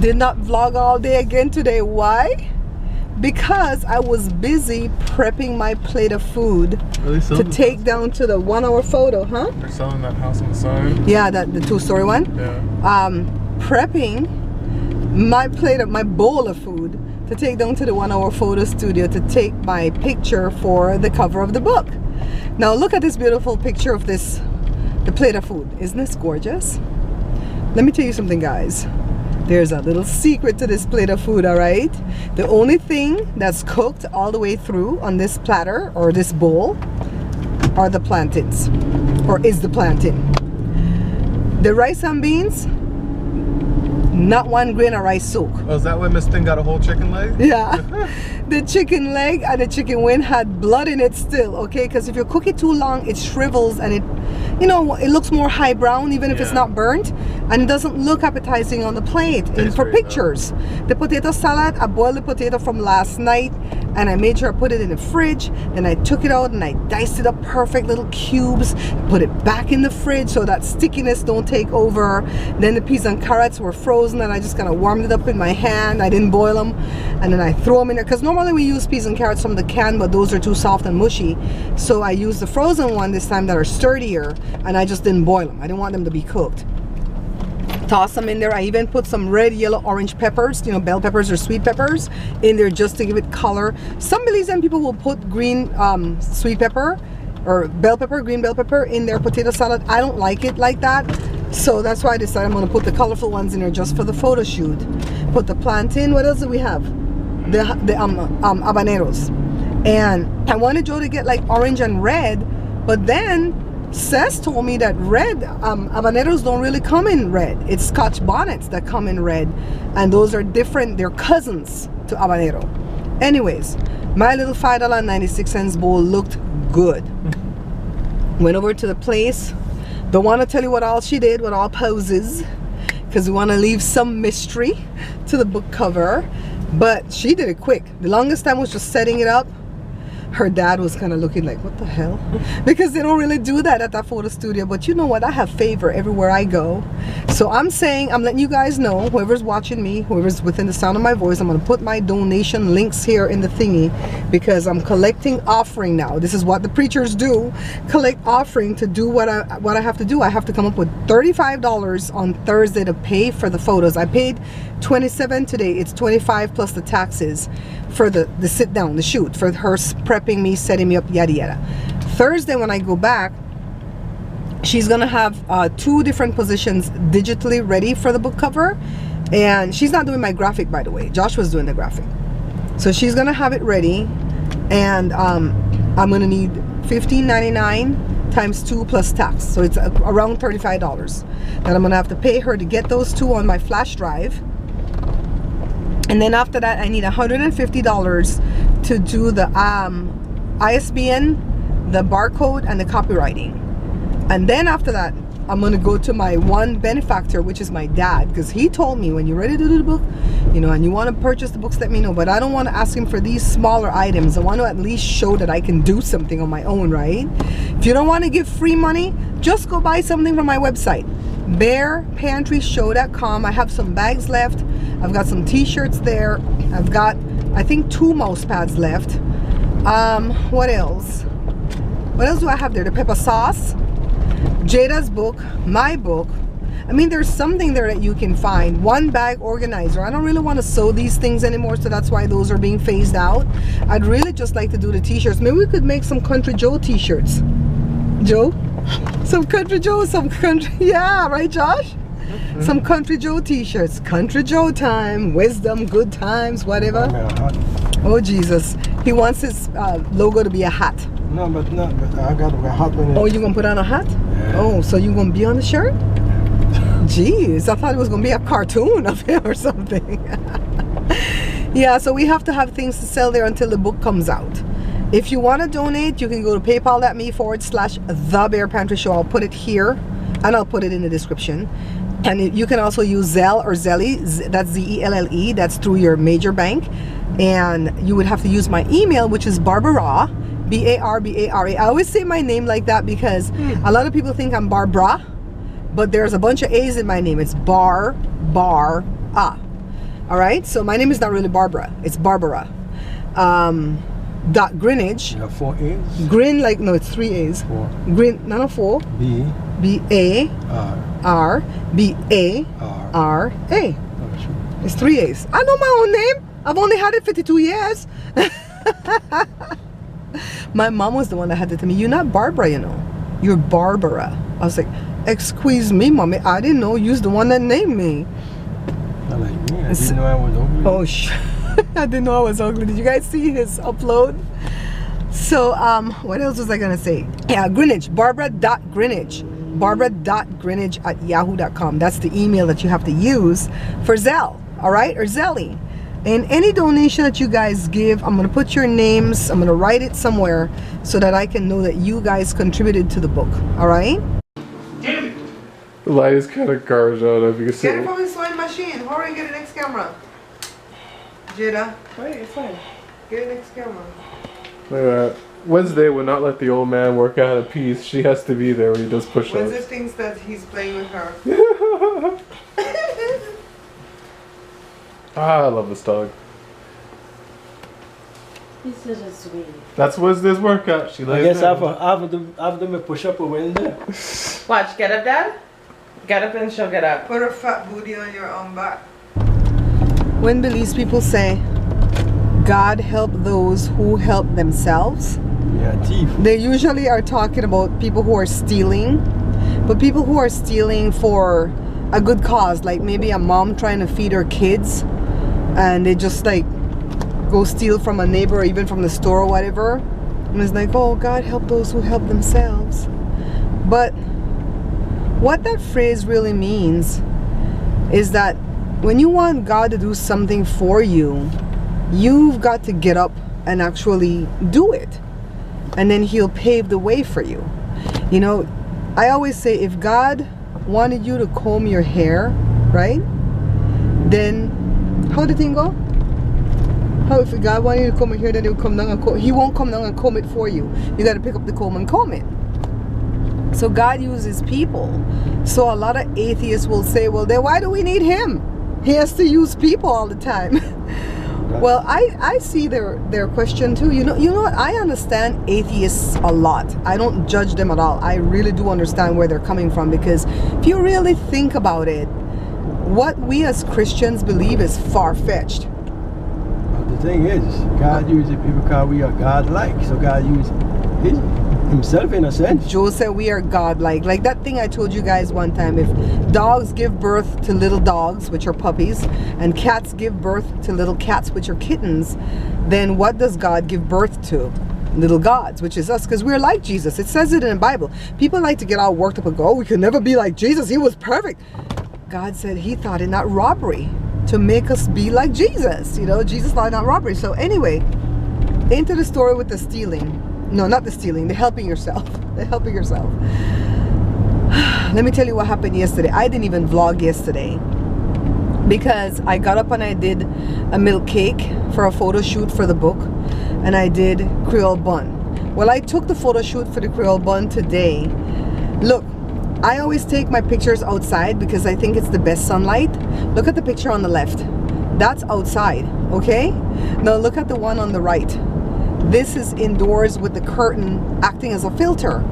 Did not vlog all day again today. Why? Because I was busy prepping my plate of food to take down to the 1 hour photo, huh? They're selling that house on the side. Yeah, the 2-story one. Yeah. Prepping my plate of my bowl of food to take down to the 1 hour photo studio to take my picture for the cover of the book. Now look at this beautiful picture of this, the plate of food. Isn't this gorgeous? Let me tell you something, guys. There's a little secret to this plate of food, all right? The only thing that's cooked all the way through on this platter or this bowl are the plantains, or is the plantain. The rice and beans, not one grain of rice soak. Oh, is that why Miss Thing got a whole chicken leg? Yeah. The chicken leg and the chicken wing had blood in it still, okay? Because if you cook it too long, it shrivels and it, you know, it looks more high brown even if it's not burnt, and it doesn't look appetizing on the plate for pictures. The potato salad, I boiled the potato from last night and I made sure I put it in the fridge. Then I took it out and I diced it up perfect little cubes, put it back in the fridge so that stickiness don't take over. Then the peas and carrots were frozen and I just kind of warmed it up in my hand. I didn't boil them, and then I throw them in there because normally we use peas and carrots from the can, but those are too soft and mushy, so I used the frozen one this time that are sturdier, and I just didn't boil them. I didn't want them to be cooked. Toss them in there. I even put some red, yellow, orange peppers, you know, bell peppers or sweet peppers in there just to give it color. Some Belizean people will put green sweet pepper or bell pepper, green bell pepper in their potato salad. I don't like it like that, so that's why I decided I'm going to put the colorful ones in there just for the photo shoot. Put the plantain. What else do we have? The habaneros. And I wanted Joe to get like orange and red, but then Seth told me that red habaneros don't really come in red. It's Scotch bonnets that come in red, and those are different. They're cousins to habanero. Anyways, my little $5.96 bowl looked good. Went over to the place. Don't want to tell you what all she did, what all poses, because we want to leave some mystery to the book cover. But she did it quick. The longest time was just setting it up. Her dad was kind of looking like, what the hell? Because they don't really do that at that photo studio. But you know what? I have favor everywhere I go. So I'm saying, I'm letting you guys know, whoever's watching me, whoever's within the sound of my voice, I'm going to put my donation links here in the thingy, because I'm collecting offering now. This is what the preachers do. Collect offering to do what I have to do. I have to come up with $35 on Thursday to pay for the photos. I paid $27 today. It's $25 plus the taxes for the sit down, the shoot, for her prepping me, setting me up, yada yada. Thursday when I go back, she's gonna have 2 different positions digitally ready for the book cover, and she's not doing my graphic, by the way. Josh was doing the graphic, so she's gonna have it ready, and I'm gonna need $15.99 times 2 plus tax, so it's around $35 that I'm gonna have to pay her to get those 2 on my flash drive. And then after that, I need $150 to do the ISBN, the barcode, and the copywriting. And then after that, I'm going to go to my one benefactor, which is my dad, because he told me, when you're ready to do the book, you know, and you want to purchase the books, let me know. But I don't want to ask him for these smaller items. I want to at least show that I can do something on my own, right? If you don't want to give free money, just go buy something from my website, bearpantryshow.com. I have some bags left. I've got some t-shirts there. I've got, I think, 2 mouse pads left. What else? What else do I have there? The pepper sauce, Jada's book, my book. I mean, there's something there that you can find. 1 bag organizer. I don't really want to sew these things anymore, so that's why those are being phased out. I'd really just like to do the t-shirts. Maybe we could make some Country Joe t-shirts. Joe? Some Country Joe, some country, yeah, right, Josh? Some Country Joe t-shirts. Country Joe time, wisdom, good times, whatever. Oh Jesus, he wants his logo to be a hat. No, but I got a hat on it. Oh, you gonna put on a hat? Yeah. Oh, so you gonna be on the shirt? Jeez, I thought it was gonna be a cartoon of him or something. Yeah, so we have to have things to sell there until the book comes out. If you want to donate, you can go to paypal.me/The Bear Pantry Show. I'll put it here, and I'll put it in the description. And you can also use Zelle or Zelly, that's Z-E-L-L-E, that's through your major bank. And you would have to use my email, which is Barbara, B-A-R-B-A-R-A. I always say my name like that because a lot of people think I'm Barbara, but there's a bunch of A's in my name. It's Bar-A. All right, so my name is not really Barbara, it's Barbara. Dot Greenwich. You have 4 A's? Grin, like, no, it's 3 A's. 4. Grin, not a 4. B. B-A-R-B-A-R-A. Oh, sure. It's 3 A's. I know my own name. I've only had it 52 years. My mom was the one that had it to me. You're not Barbara, you know. You're Barbara. I was like, excuse me, mommy. I didn't know you's the one that named me. Not like me. I didn't know I was ugly. Oh, I didn't know I was ugly. Did you guys see his upload? So, what else was I going to say? Yeah, Greenwich. Barbara.Greenwich. Barbara.Greenwich@yahoo.com. That's the email that you have to use for Zelle. All right? Or Zelly. And any donation that you guys give, I'm going to put your names. I'm going to write it somewhere so that I can know that you guys contributed to the book. All right? The light is kind of garbage out. If you can see. Get it from the sewing machine. Hurry and get the next camera. Jada. Wait, it's fine. Get the next camera. Look at that. Wednesday will not let the old man work out a piece. She has to be there when he does push-ups. Wednesday thinks that he's playing with her. Ah, I love this dog. He's such a sweetie. That's Wednesday's workout. She I lays guess down. after me push up a Wednesday. Watch, get up, Dad. Get up and she'll get up. Put a fat booty on your own back. When Belize people say, God help those who help themselves, Yeah, thief. they usually are talking about people who are stealing, but people who are stealing for a good cause, like maybe a mom trying to feed her kids and they just like go steal from a neighbor or even from the store or whatever, and it's like, oh, God help those who help themselves. But what that phrase really means is that when you want God to do something for you, you've got to get up and actually do it, and then he'll pave the way for you. You know, I always say, if God wanted you to comb your hair, right, then how did the thing go? How, if God wanted you to comb your hair, then he would come down and comb. He won't come down and comb it for you. You got to pick up the comb and comb it. So God uses people. So a lot of atheists will say, well, then why do we need him? He has to use people all the time. Well, I see their question too. You know what? I understand atheists a lot. I don't judge them at all. I really do understand where they're coming from, because if you really think about it, what we as Christians believe is far-fetched. But the thing is, God uses people because we are God-like. So God uses himself in a sense. Joe said we are God-like. Like that thing I told you guys one time, if dogs give birth to little dogs, which are puppies, and cats give birth to little cats, which are kittens, then what does God give birth to? Little gods, which is us, because we're like Jesus. It says it in the Bible. People like to get all worked up and go, oh, we could never be like Jesus. He was perfect. God said he thought it not robbery to make us be like Jesus. You know, Jesus thought it not robbery. So anyway, into the story with the stealing. No, not the stealing, the helping yourself. The helping yourself. Let me tell you what happened yesterday. I didn't even vlog yesterday because I got up and I did a milk cake for a photo shoot for the book, and I did Creole bun. Well, I took the photo shoot for the Creole bun today. Look, I always take my pictures outside because I think it's the best sunlight. Look at the picture on the left. That's outside, okay? Now look at the one on the right. This is indoors with the curtain acting as a filter.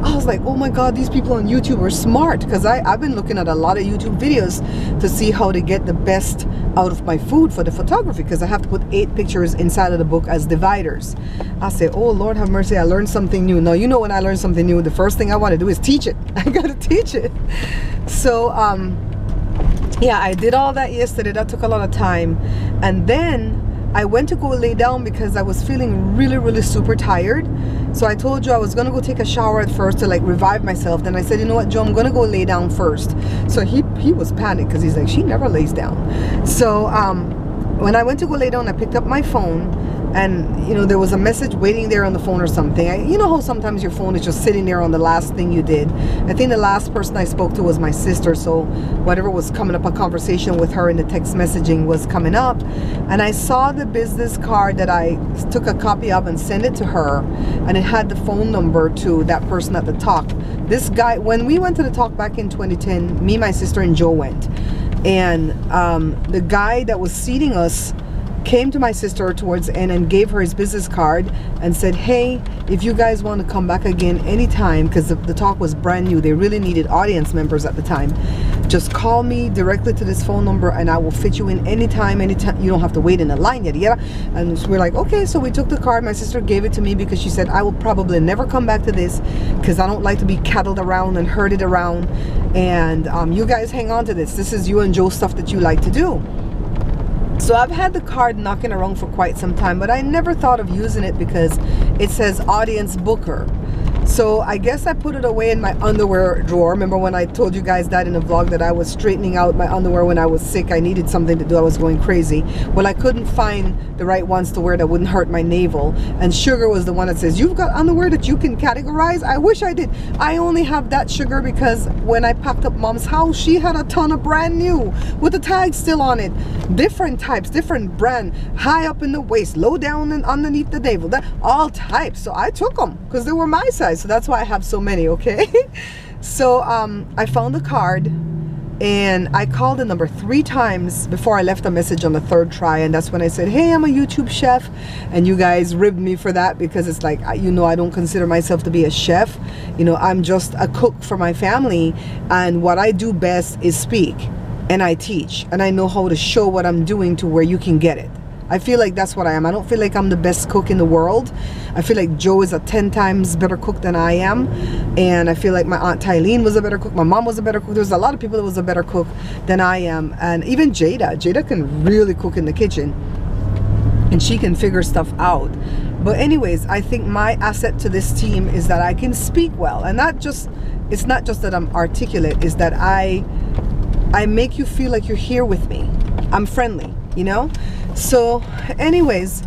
I was like, oh my God, these people on YouTube are smart, because I've been looking at a lot of YouTube videos to see how to get the best out of my food for the photography, because I have to put 8 pictures inside of the book as dividers. I say, oh Lord have mercy, I learned something new. Now, you know, when I learn something new, the first thing I want to do is teach it. I got to teach it. So, yeah, I did all that yesterday. That took a lot of time. And then I went to go lay down because I was feeling really, really super tired. So I told you I was gonna go take a shower at first to like revive myself. Then I said, you know what, Joe, I'm gonna go lay down first. So he was panicked because he's like, she never lays down. So when I went to go lay down, I picked up my phone, and you know, there was a message waiting there on the phone or something. You know how sometimes your phone is just sitting there on the last thing you did. I think the last person I spoke to was my sister, so whatever was coming up, a conversation with her in the text messaging was coming up, and I saw the business card that I took a copy of and sent it to her, and it had the phone number to that person at the talk. This guy, when we went to the talk back in 2010, me, my sister, and Joe went. and the guy that was seating us came to my sister towards the end and gave her his business card and said, hey, if you guys want to come back again anytime, because the talk was brand new, they really needed audience members at the time, just call me directly to this phone number and I will fit you in anytime. You don't have to wait in a line yet. Yeah. And so we're like, okay. So we took the card. My sister gave it to me because she said, I will probably never come back to this because I don't like to be cattled around and herded around, and you guys hang on to this. This is you and Joe stuff that you like to do. So I've had the card knocking around for quite some time, but I never thought of using it because it says audience booker. So I guess I put it away in my underwear drawer. Remember when I told you guys that in a vlog that I was straightening out my underwear when I was sick? I needed something to do. I was going crazy. Well, I couldn't find the right ones to wear that wouldn't hurt my navel. And Sugar was the one that says, you've got underwear that you can categorize? I wish I did. I only have that, Sugar, because when I packed up Mom's house, she had a ton of brand new with the tags still on it. Different types, different brand, high up in the waist, low down and underneath the navel, all types. So I took them because they were my size. So that's why I have so many, okay? So I found the card and I called the number 3 times before I left a message on the 3rd try, and that's when I said, hey, I'm a YouTube chef, and you guys ribbed me for that because it's like, you know, I don't consider myself to be a chef. You know, I'm just a cook for my family, and what I do best is speak, and I teach, and I know how to show what I'm doing to where you can get it. I feel like that's what I am. I don't feel like I'm the best cook in the world. I feel like Joe is a 10 times better cook than I am. And I feel like my Aunt Tylene was a better cook. My mom was a better cook. There's a lot of people that was a better cook than I am. And even Jada. Jada can really cook in the kitchen. And she can figure stuff out. But anyways, I think my asset to this team is that I can speak well. And it's not just that I'm articulate. It's that I make you feel like you're here with me. I'm friendly, you know? So anyways,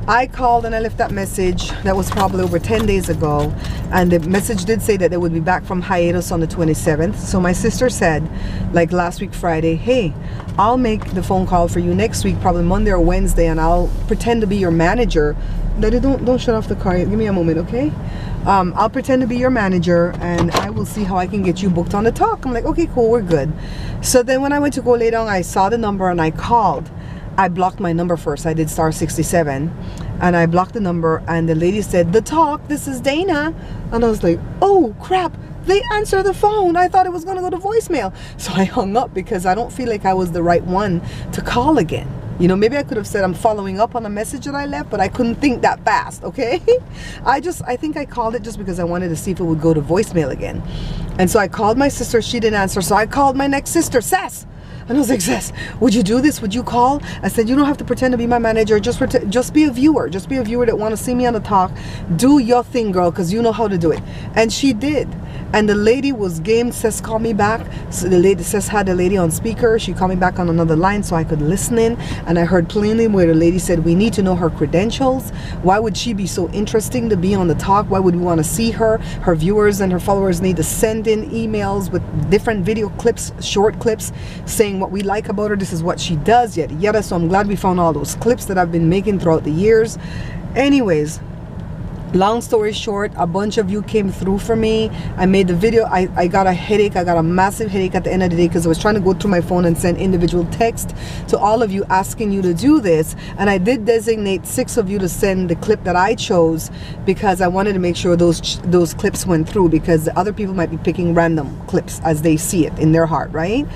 I called and I left that message. That was probably over 10 days ago, and the message did say that they would be back from hiatus on the 27th. So my sister said, like last week Friday, hey, I'll make the phone call for you next week, probably Monday or Wednesday, and I'll pretend to be your manager. Daddy, don't shut off the car yet. Give me a moment, okay? I'll pretend to be your manager and I will see how I can get you booked on the talk. I'm like, okay, cool, we're good. So then when I went to go lay down, I saw the number and I called. I blocked my number first. I did star 67 and I blocked the number, and the lady said, the talk, this is Dana. And I was like, oh crap, they answered the phone. I thought it was gonna go to voicemail. So I hung up because I don't feel like I was the right one to call again. You know, maybe I could have said I'm following up on a message that I left, but I couldn't think that fast, okay? I think I called it just because I wanted to see if it would go to voicemail again. And so I called my sister, she didn't answer, so I called my next sister, Sass. And I was like, Sass, would you do this? Would you call? I said, you don't have to pretend to be my manager. Just be a viewer. Just be a viewer that want to see me on the talk. Do your thing, girl, because you know how to do it. And she did. And the lady was game. Sass called me back. So the lady, Sass had the lady on speaker. She called me back on another line so I could listen in. And I heard plainly where the lady said, we need to know her credentials. Why would she be so interesting to be on the talk? Why would we want to see her? Her viewers and her followers need to send in emails with different video clips, short clips, saying what we like about her. This is what she does, yada yada. So I'm glad we found all those clips that I've been making throughout the years. Anyways, long story short, a bunch of you came through for me. I made the video. I got a headache. I got a massive headache at the end of the day because I was trying to go through my phone and send individual text to all of you asking you to do this. And I did designate 6 of you to send the clip that I chose because I wanted to make sure those clips went through, because the other people might be picking random clips as they see it in their heart, right?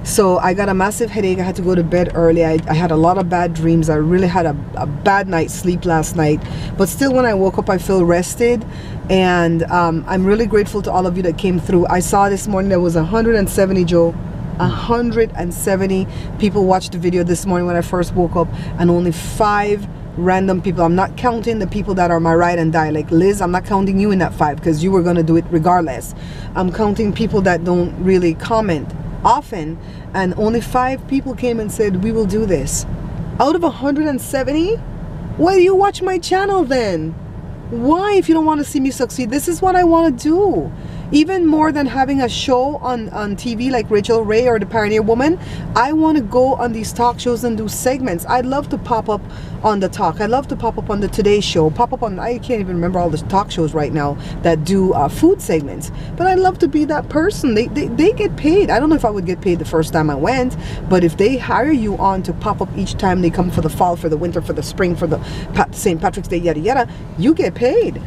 So I got a massive headache. I had to go to bed early. I had a lot of bad dreams. I really had a bad night's sleep last night. But still, when I woke up, I feel rested. And I'm really grateful to all of you that came through. I saw this morning there was 170, Joe. 170 people watched the video this morning when I first woke up, and only 5 random people. I'm not counting the people that are my ride and die, like Liz. I'm not counting you in that 5 because you were going to do it regardless. I'm counting people that don't really comment often, and only 5 people came and said we will do this out of 170. Why do you watch my channel then? Why, if you don't want to see me succeed? This is what I want to do. Even more than having a show on TV like Rachel Ray or the Pioneer Woman, I want to go on these talk shows and do segments. I'd love to pop up on the talk. I'd love to pop up on the Today Show, pop up on, I can't even remember all the talk shows right now that do food segments. But I'd love to be that person. They get paid. I don't know if I would get paid the first time I went, but if they hire you on to pop up each time they come for the fall, for the winter, for the spring, for the St. Patrick's Day, yada yada, you get paid.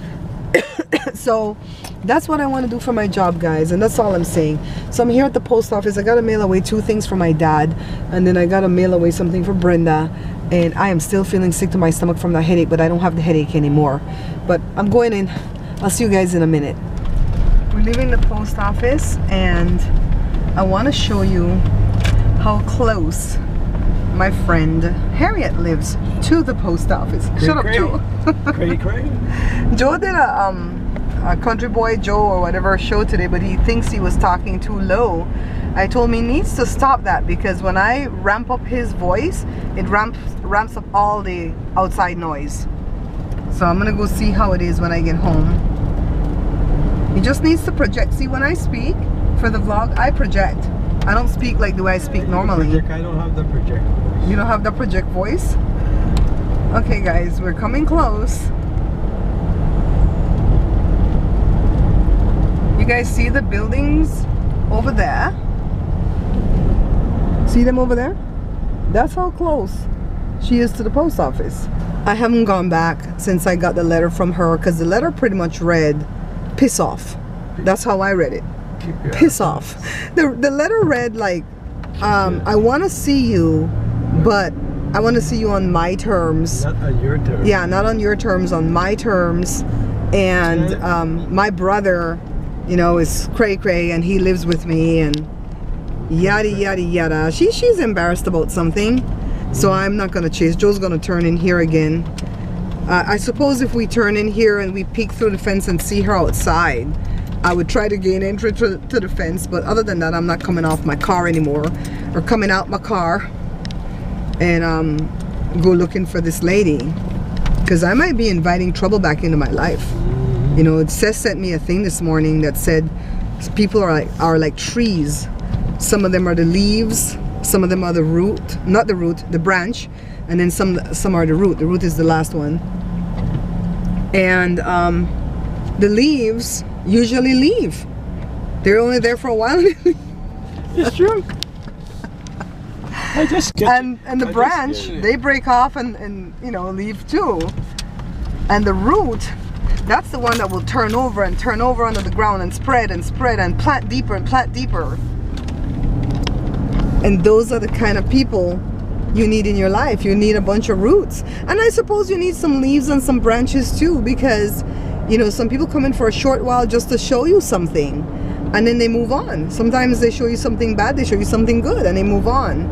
So that's what I want to do for my job, guys, and that's all I'm saying. So I'm here at the post office. I gotta mail away 2 things for my dad, and then I gotta mail away something for Brenda, and I am still feeling sick to my stomach from the headache, but I don't have the headache anymore. But I'm going in. I'll see you guys in a minute. We're leaving the post office, and I want to show you how close my friend Harriet lives to the post office. Shut up, Joe. Cray. Joe did a Country Boy Joe or whatever show today, but he thinks he was talking too low. I told him he needs to stop that, because when I ramp up his voice, it ramps up all the outside noise. So I'm gonna go see how it is when I get home. He just needs to project. See, when I speak for the vlog, I project. I don't speak like the way I speak normally. I don't have the project voice. You don't have the project voice? Okay guys, we're coming close. You guys see the buildings over there? See them over there? That's how close she is to the post office. I haven't gone back since I got the letter from her, because the letter pretty much read, piss off. That's how I read it. Piss off. The letter read like, I want to see you, but I want to see you on my terms. Not on your terms. Yeah, not on your terms, on my terms. And my brother, you know, is cray and he lives with me, and yada yada yada. She's embarrassed about something, so I'm not gonna chase. Joe's gonna turn in here again. I suppose if we turn in here and we peek through the fence and see her outside, I would try to gain entry to the fence, but other than that, I'm not coming off my car anymore, or coming out my car and go looking for this lady, because I might be inviting trouble back into my life. You know, Seth sent me a thing this morning that said people are like trees. Some of them are the leaves, some of them are the root, not the root, the branch, and then some are the root. The root is the last one. And the leaves usually leave. They're only there for a while. It's true. I just get and the branch, they break off and you know, leave too. And the root, that's the one that will turn over under the ground and spread and plant deeper and plant deeper. And those are the kind of people you need in your life. You need a bunch of roots. And I suppose you need some leaves and some branches too, because, you know, some people come in for a short while just to show you something, and then they move on. Sometimes they show you something bad, they show you something good, and they move on.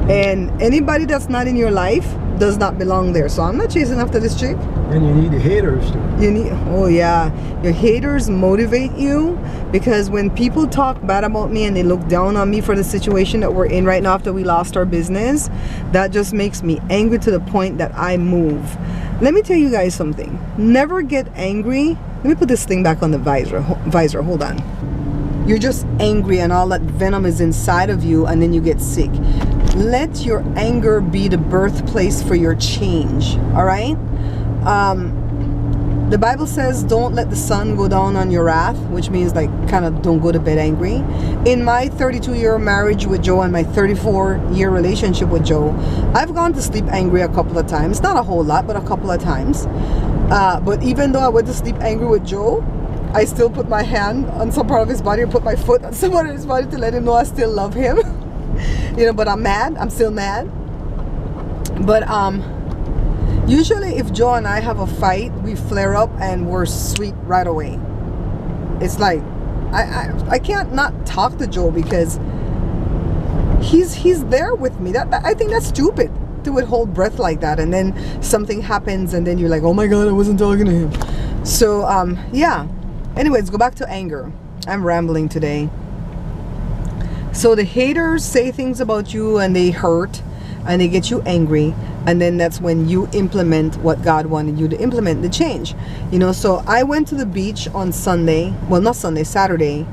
And anybody that's not in your life does not belong there. So I'm not chasing after this chick. And you need the haters too. You need, oh yeah, your haters motivate you, because when people talk bad about me and they look down on me for the situation that we're in right now after we lost our business, that just makes me angry to the point that I move. Let me tell you guys something. Never get angry. Let me put this thing back on the visor. Hold on. You're just angry and all that venom is inside of you, and then you get sick. Let your anger be the birthplace for your change. All right? The Bible says don't let the sun go down on your wrath, which means like kind of don't go to bed angry. In my 32-year marriage with Joe and my 34-year relationship with Joe, I've gone to sleep angry a couple of times. Not a whole lot, but a couple of times. But even though I went to sleep angry with Joe, I still put my hand on some part of his body or put my foot on some part of his body to let him know I still love him. You know, but I'm mad. I'm still mad. But usually if Joe and I have a fight, we flare up and we're sweet right away. It's like I can't not talk to Joe because he's there with me. I think that's stupid to withhold breath like that, and then something happens and then you're like, oh my god, I wasn't talking to him. So yeah. Anyways, go back to anger. I'm rambling today. So the haters say things about you and they hurt, and they get you angry, and then that's when you implement what God wanted you to implement, the change. You know, so I went to the beach on Sunday, well, not Sunday, Saturday,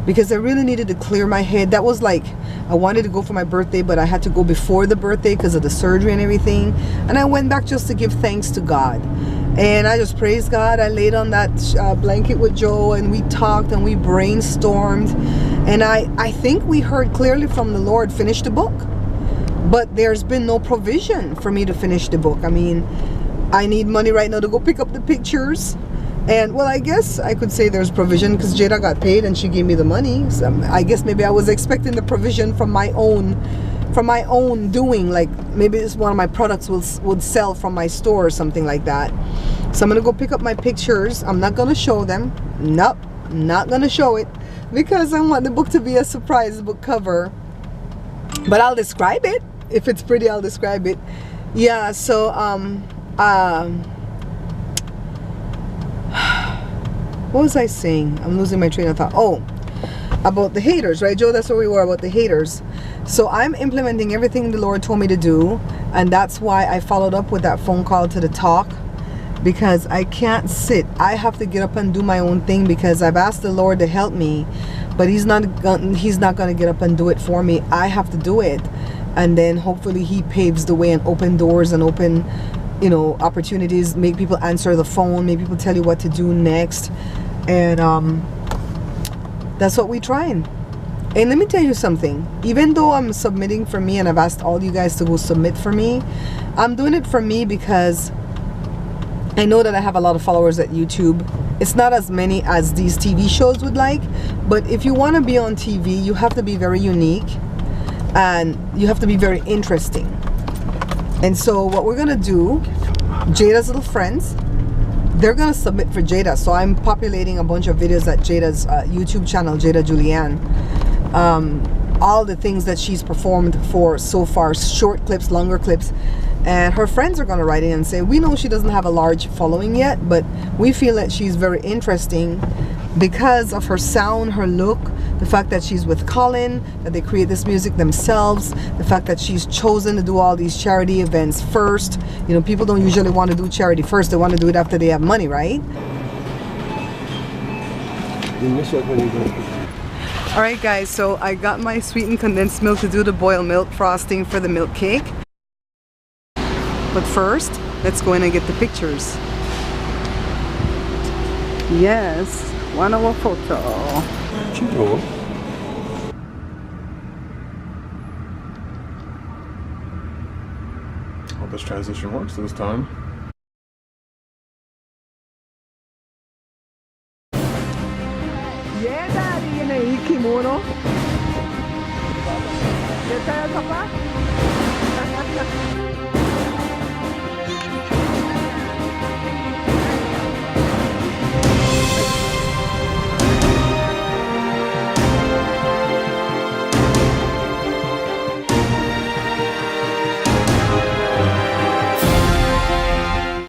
because I really needed to clear my head. That was like, I wanted to go for my birthday, but I had to go before the birthday because of the surgery and everything. And I went back just to give thanks to God. And I just praised God. I laid on that blanket with Joe, and we talked and we brainstormed. And I think we heard clearly from the Lord, finish the book. But there's been no provision for me to finish the book. I mean, I need money right now to go pick up the pictures. And well, I guess I could say there's provision because Jada got paid and she gave me the money. So I guess maybe I was expecting the provision from my own doing, like maybe it's one of my products would sell from my store or something like that. So I'm gonna go pick up my pictures. I'm not gonna show them. Nope, not gonna show it because I want the book to be a surprise book cover. But I'll describe it. If it's pretty, I'll describe it. Yeah, so what was I saying? I'm losing my train of thought. Oh, about the haters, right, Joe? That's where we were, about the haters. So I'm implementing everything the Lord told me to do, and that's why I followed up with that phone call to the talk, because I can't sit. I have to get up and do my own thing because I've asked the Lord to help me, but He's not going to get up and do it for me. I have to do it, and then hopefully He paves the way and open doors and open, you know, opportunities, make people answer the phone, make people tell you what to do next. And that's what we're trying. And let me tell you something, even though I'm submitting for me and I've asked all you guys to go submit for me, I'm doing it for me because I know that I have a lot of followers at YouTube. It's not as many as these TV shows would like, but if you want to be on TV, you have to be very unique and you have to be very interesting. And so what we're gonna do, Jada's little friends, they're gonna submit for Jada. So I'm populating a bunch of videos at Jada's YouTube channel, Jada Julianne. All the things that she's performed for so far, short clips, longer clips, and her friends are gonna write in and say, we know she doesn't have a large following yet, but we feel that she's very interesting because of her sound, her look, the fact that she's with Colin, that they create this music themselves, the fact that she's chosen to do all these charity events first. You know, people don't usually want to do charity first, they want to do it after they have money, right? Alright guys, so I got my sweetened condensed milk to do the boiled milk frosting for the milk cake. But first, let's go in and get the pictures. Yes, 1 hour photo. Chico. Hope this transition works this time. Yeah, daddy, yun na yung kimono. Yes, papá.